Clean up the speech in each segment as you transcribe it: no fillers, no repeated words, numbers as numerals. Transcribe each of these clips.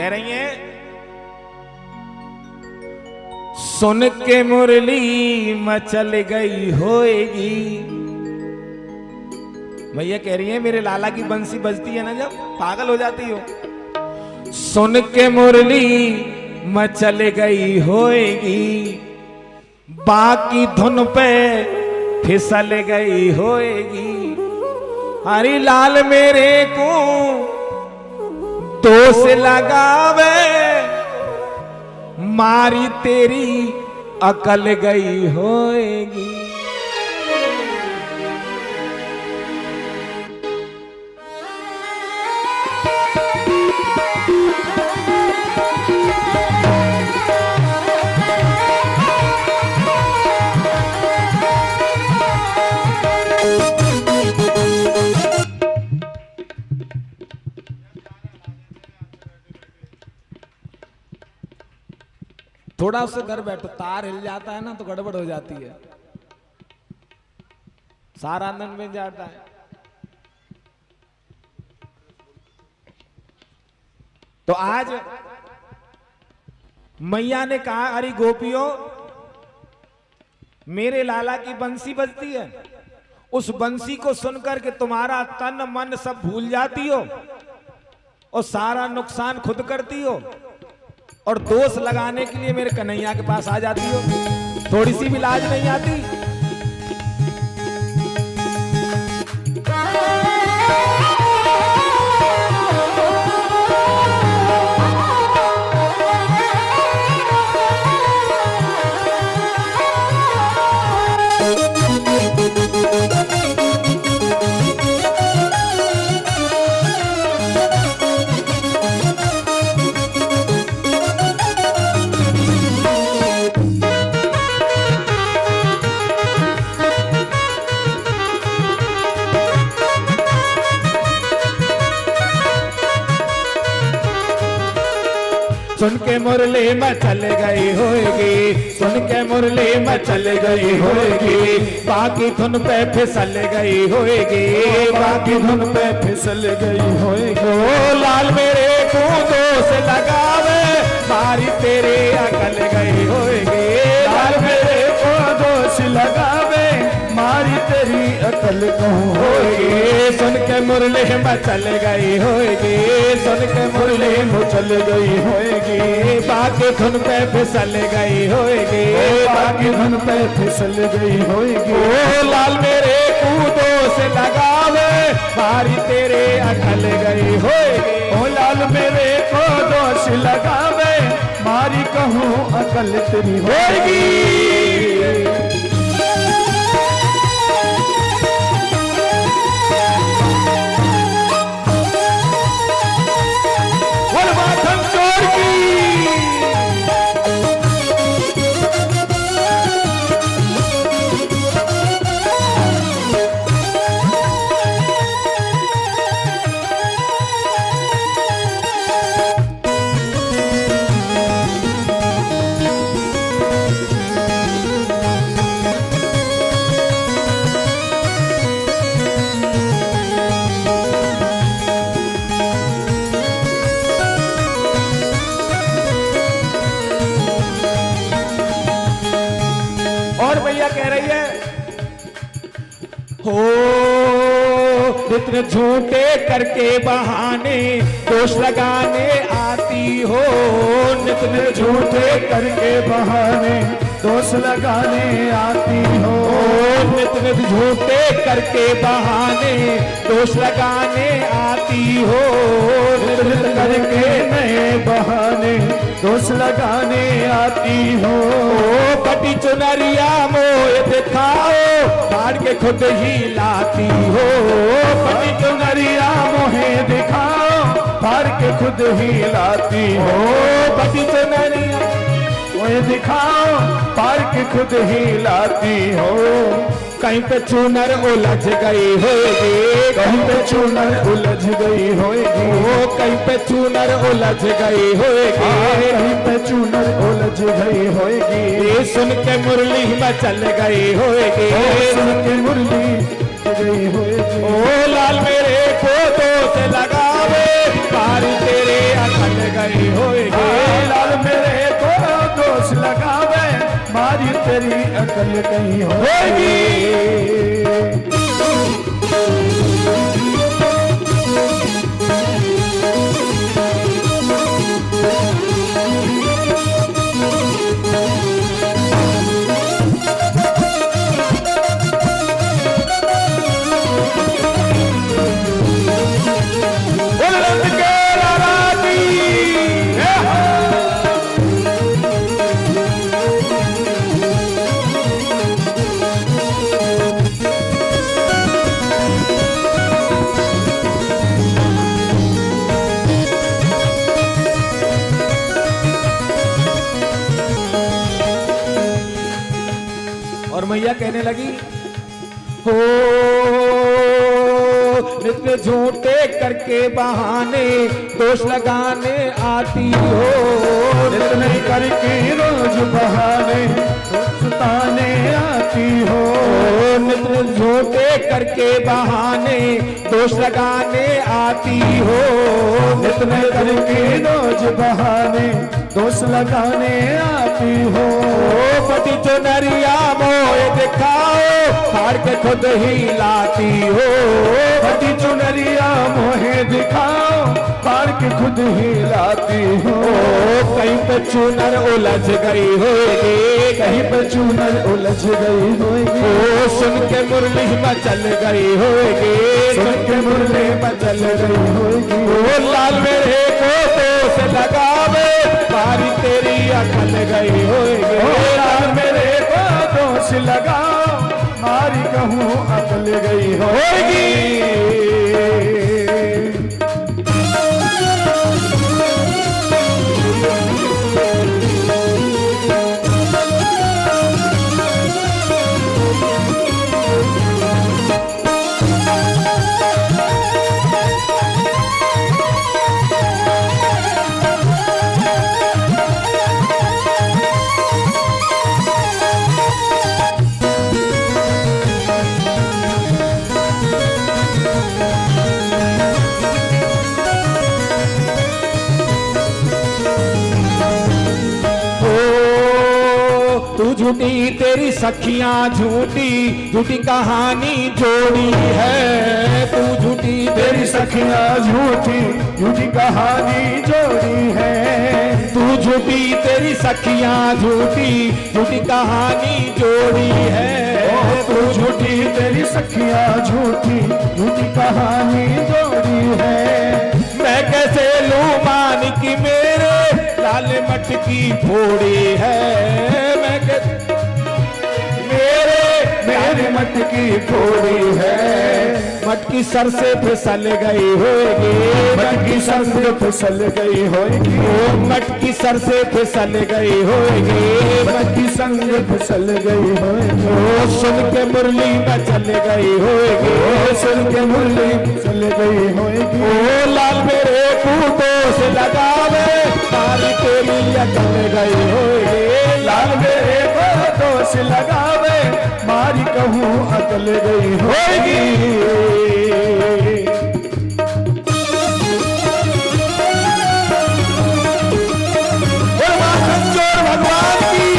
कह रही हैं, सुन के मुरली मचल गई होएगी। भैया कह रही है मेरे लाला की बंसी बजती है ना जब पागल हो जाती हो। सुन के मुरली मचल गई होएगी, बाकी धुन पे फिसल गई होएगी। हरी लाल मेरे को दोष लगावे, मारी तेरी अकल गई होएगी। थोड़ा उससे घर बैठो, तार हिल जाता है ना तो गड़बड़ हो जाती है, सारा आनंद में जाता है। तो आज मैया ने कहा, अरे गोपियों मेरे लाला की बंसी बजती है, उस बंसी को सुनकर के तुम्हारा तन मन सब भूल जाती हो और सारा नुकसान खुद करती हो और दोष लगाने के लिए मेरे कन्हैया के पास आ जाती हो, थोड़ी सी भी लाज नहीं आती। सुन के मुरली में चल गई होएगी, सुन के मुरली में चल गई होएगी, बाकी धुन पे फिसल गई होएगी, बाकी धुन पे फिसल गई होएगी। ओ लाल मेरे को दोष लगावे, मारी तेरी अकल गई होएगी। लाल मेरे को दोष लगावे, मारी तेरी अकल कहूँ होएगी। सुन के मुरली में चल गई होएगी, सुन के मुरली में चल गई होएगी, बाकी धुन पे फिसल गई होएगी, बाकी धुन पे फिसल गई होएगी। ओ लाल मेरे कूदों से लगावे, मारी तेरे अकल गई होएगी। ओ लाल मेरे कूदों से लगावे, मारी कहूँ अकल तेरी होएगी। इतने झूठे करके बहाने दोष लगाने आती हो, इतने झूठे करके बहाने दोष लगाने आती हो, इतने झूठे करके बहाने दोष लगाने आती हो, करके नए बहाने दोष लगाने आती हो। पटी चुनरिया मोह दिखाओ, फाड़ के खुद ही लाती हो, पटी चुनरिया मोहे दिखाओ, फाड़ के खुद ही लाती हो, पटी चुनरिया मोहे दिखाओ, फाड़ के खुद ही लाती हो। कहीं पे चूनर उलझ गई होगी, कहीं पे चूनर उलझ गई होगी, कहीं पे चूनर उलझ गई होगी, कहीं पे चूनर उलझ गई होगी। ये सुन के मुरली में चल गई होगी, सुन के मुरली गई होगी। ओ लाल मेरे को तो से लगावे, पारी तेरे अकल गई होएगी। लाल मेरे को दोष लगावे, मारी तेरी अकल कहीं होएगी। और मैया कहने लगी, हो नित्य झूठे करके बहाने दोष लगाने आती हो। नित्य करके रोज बहाने सुताने आती हो। नित्य झूठे करके बहाने दोष लगाने आती हो। नित्य करके रोज बहाने दोष लगाने आती हो। पति चुनरिया मोह दिखाओ, फाड़ के खुद ही लाती हो। पति चुनरिया मोहे दिखाओ, फाड़ के खुद ही लाती हो। कहीं पे चुनर उलझ गई होगी, कहीं पे चुनर उलझ गई होगी। सुन के मुरली मचल गई होगी, सुन के मुरली मचल गई होगी। लाल मेरे को दोष लगावे, मारी तेरी अकल गई होगी। लाल मेरे को दोष लगाओ, मारी कहूँ अकल गई होगी। झूठी तेरी सखियां झूठी झूठी कहानी जोड़ी है। तू झूठी तेरी सखियां झूठी झूठी कहानी जोड़ी है। तू झूठी तेरी सखियां झूठी झूठी कहानी जोड़ी है। तू झूठी तेरी सखियां झूठी झूठी कहानी जोड़ी है। मैं कैसे लूं मान की मेरे लाल मटकी फोड़ी है। मैं मेरे मटकी फोड़ी है। मटकी सर से फिसल गई होगी, मटकी सर से फिसल गई होगी। मटकी सर से फिसल गई होगी, मटकी संग फिसल गई होगी। सुन के मुरली में चल गई होगी, सुन के मुरली चल गई होगी। ओ लाल मेरे कूटों से लगावे, तारी तेरी अकल गई होगी। लाल मेरे बातों से लगावे, मारी कहूँ अकल गई होगी। भगवान की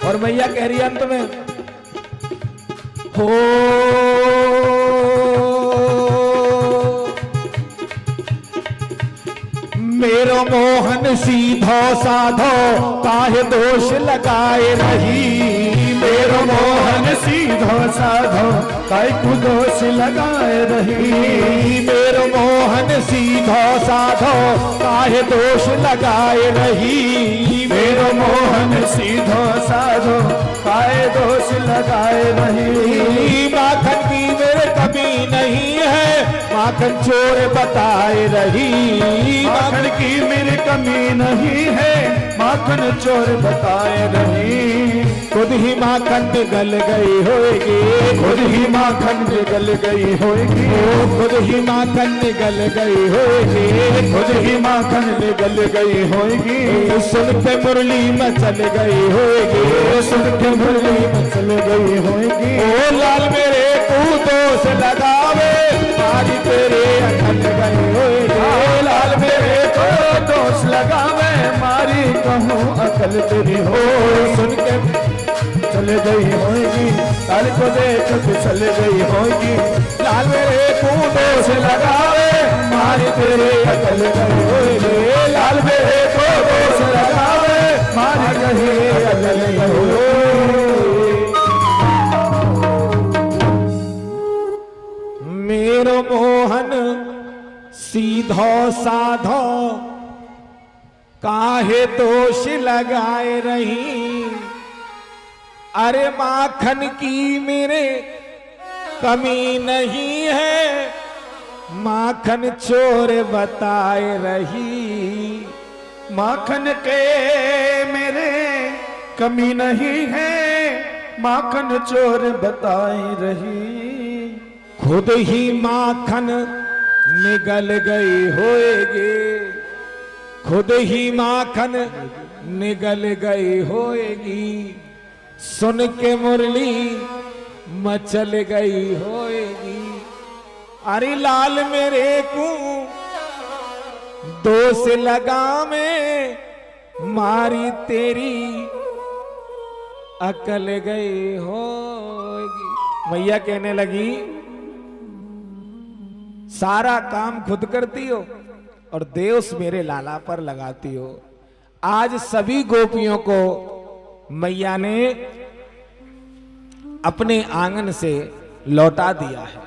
और मैया कह रही है अंत में, हो मेरो मोहन सीधो साधो काहे दोष लगाए रही। मेरो मोहन सीधो साधो काहे को दोष लगाए रही। मेरो मोहन सीधो साधो काहे दोष लगाए रही। मेरो मोहन सीधो साधो काहे दोष लगाए रही। माखन की मेरे कमी नहीं है, माखन चोर बताए रही। माखन की मेरी कमी नहीं है, माखन चोर बताए रही। खुद ही माखन गल गई होगी, खुद ही माखन गल गई होगी। खुद ही माखन गल गई होगी, खुद ही माखन गल गई होगी। सुन के मुरली मचल गई होगी, सुन के मुरली मचल गई होगी। ओ लाल मेरे तू दोष लगावे, मारी तेरे अकल गई होगी। ओ लाल मेरे को दोष लगावे, मारी कहूँ अकल तेरी हो। सुन के चल गई होगी, लाल को देख फिसल गई होगी। लाल मेरे तू दोष लगावे, मारी तेरे अकल गई होगी। लाल मेरे को दोष लगावे, मारी कहीं अकल गई होगी। मेरो मोहन सीधो साधो काहे दोष लगाए रही। अरे माखन की मेरे कमी नहीं है, माखन चोर बताए रही। माखन के मेरे कमी नहीं है, माखन चोर बताई रही। खुद ही माखन निगल गई होएगी, खुद ही माखन निगल गई होएगी। सुन के मुरली मचल गई होएगी। अरे लाल मेरे को दोष लगा में, मारी तेरी अकल गई होगी। मैया कहने लगी सारा काम खुद करती हो और दोष मेरे लाला पर लगाती हो। आज सभी गोपियों को मैया ने अपने आंगन से लौटा दिया है।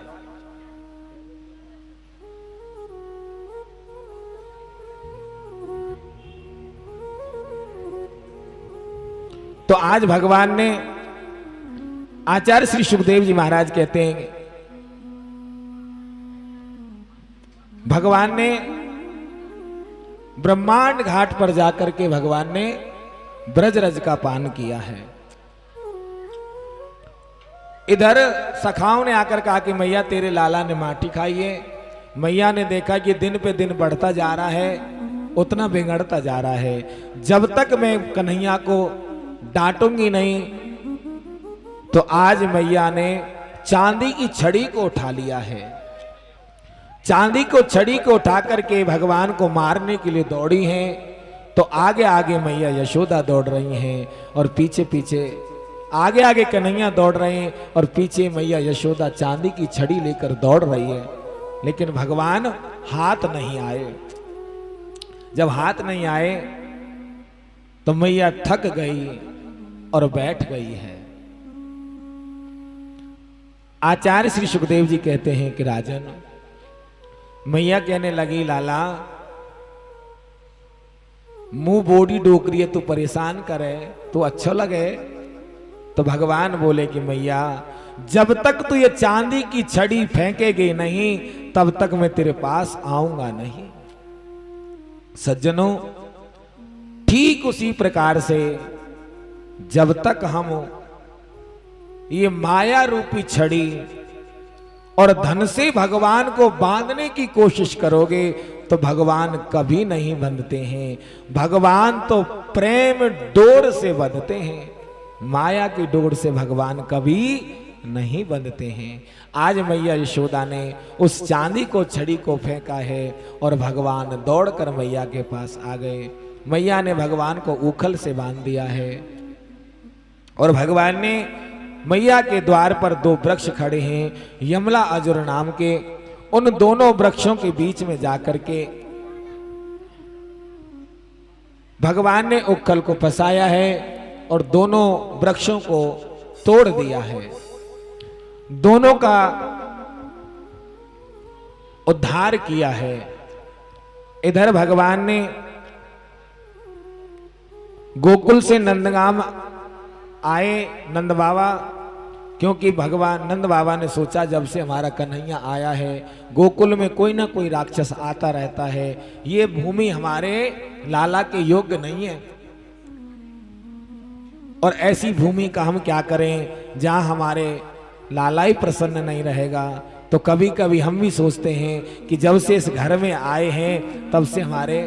तो आज भगवान ने, आचार्य श्री सुखदेव जी महाराज कहते हैं, भगवान ने ब्रह्मांड घाट पर जाकर के भगवान ने ब्रजरज का पान किया है। इधर सखाओं ने आकर कहा कि मैया तेरे लाला ने माटी खाई है। मैया ने देखा कि दिन पे दिन बढ़ता जा रहा है, उतना बिगड़ता जा रहा है। जब तक मैं कन्हैया को डांटूंगी नहीं, तो आज मैया ने चांदी की छड़ी को उठा लिया है। चांदी को छड़ी को उठा करके भगवान को मारने के लिए दौड़ी हैं। तो आगे आगे मैया यशोदा दौड़ रही हैं और पीछे पीछे, आगे आगे कन्हैया दौड़ रहे हैं और पीछे मैया यशोदा चांदी की छड़ी लेकर दौड़ रही है। लेकिन भगवान हाथ नहीं आए। जब हाथ नहीं आए तो मैया थक गई और बैठ गई है। आचार्य श्री सुखदेव जी कहते हैं कि राजन, मैया कहने लगी लाला मुंह बोडी डोकरी है, तू परेशान करे तो अच्छा लगे। तो भगवान बोले कि मैया जब तक तू ये चांदी की छड़ी फेंकेगी नहीं, तब तक मैं तेरे पास आऊंगा नहीं। सज्जनों, ठीक उसी प्रकार से जब तक हम ये माया रूपी छड़ी और धन से भगवान को बांधने की कोशिश करोगे तो भगवान कभी नहीं बंधते हैं। भगवान तो प्रेम डोर से बंधते हैं, माया की डोर से भगवान कभी नहीं बंधते हैं। आज मैया यशोदा ने उस चांदी को छड़ी को फेंका है और भगवान दौड़कर मैया के पास आ गए। मैया ने भगवान को उखल से बांध दिया है और भगवान ने मैया के द्वार पर दो वृक्ष खड़े हैं, यमला अजुर नाम के। उन दोनों वृक्षों के बीच में जाकर के भगवान ने उखल को फंसाया है और दोनों वृक्षों को तोड़ दिया है। दोनों का उद्धार किया है। इधर भगवान ने गोकुल से नंदगाम आए नंद बाबा, क्योंकि भगवान नंद बाबा ने सोचा जब से हमारा कन्हैया आया है गोकुल में कोई ना कोई राक्षस आता रहता है, ये भूमि हमारे लाला के योग्य नहीं है, और ऐसी भूमि का हम क्या करें जहां हमारे लाला ही प्रसन्न नहीं रहेगा। तो कभी कभी हम भी सोचते हैं कि जब से इस घर में आए हैं तब से हमारे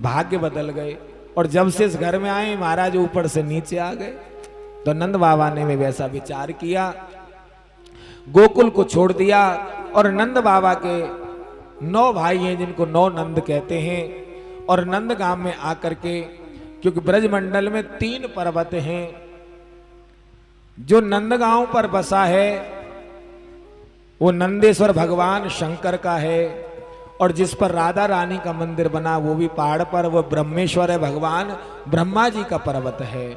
भाग्य बदल गए, और जब से इस घर में आए महाराज ऊपर से नीचे आ गए। तो नंद बाबा ने भी वैसा विचार किया, गोकुल को छोड़ दिया, और नंद बाबा के 9 भाई हैं जिनको 9 नंद कहते हैं, और नंदगाम में आकर के, क्योंकि ब्रजमंडल में 3 पर्वत हैं, जो नंदगांव पर बसा है वो नंदेश्वर भगवान शंकर का है, और जिस पर राधा रानी का मंदिर बना वो भी पहाड़ पर, वो ब्रह्मेश्वर है, भगवान ब्रह्मा जी का पर्वत है,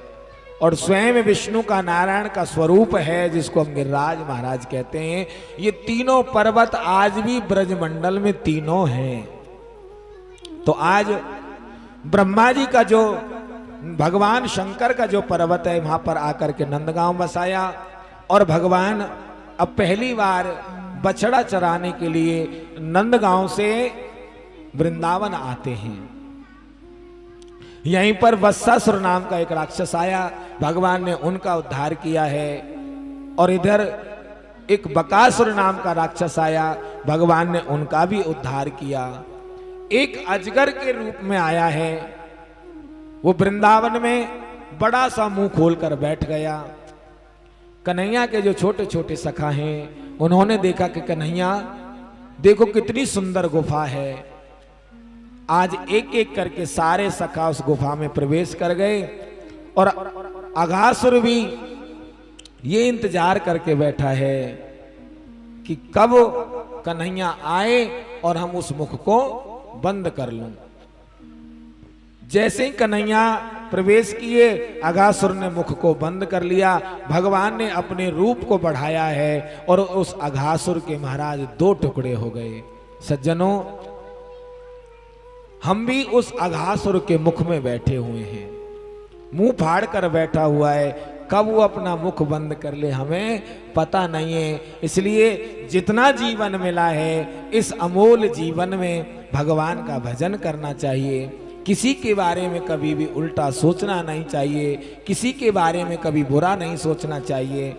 और स्वयं विष्णु का नारायण का स्वरूप है जिसको हम गिरिराज महाराज कहते हैं। ये तीनों पर्वत आज भी ब्रजमंडल में तीनों हैं। तो आज ब्रह्मा जी का जो भगवान शंकर का जो पर्वत है वहां पर आकर के नंदगांव बसाया, और भगवान अब पहली बार बछड़ा चराने के लिए नंदगांव से वृंदावन आते हैं। यहीं पर वत्सासुर नाम का एक राक्षस आया, भगवान ने उनका उद्धार किया है, और इधर एक बकासुर नाम का राक्षस आया, भगवान ने उनका भी उद्धार किया। एक अजगर के रूप में आया है, वो वृंदावन में बड़ा सा मुंह खोलकर बैठ गया। कन्हैया के जो छोटे छोटे सखा हैं उन्होंने देखा कि कन्हैया देखो कितनी सुंदर गुफा है। आज एक एक करके सारे सखा उस गुफा में प्रवेश कर गए, और अघासुर भी ये इंतजार करके बैठा है कि कब कन्हैया आए और हम उस मुख को बंद कर लूं। जैसे ही कन्हैया प्रवेश किए अघासुर ने मुख को बंद कर लिया। भगवान ने अपने रूप को बढ़ाया है और उस अघासुर के महाराज 2 टुकड़े हो गए। सज्जनों, हम भी उस अघासुर के मुख में बैठे हुए हैं, मुंह फाड़ कर बैठा हुआ है, कब वो अपना मुख बंद कर ले हमें पता नहीं है। इसलिए जितना जीवन मिला है इस अमोल जीवन में भगवान का भजन करना चाहिए। किसी के बारे में कभी भी उल्टा सोचना नहीं चाहिए, किसी के बारे में कभी बुरा नहीं सोचना चाहिए।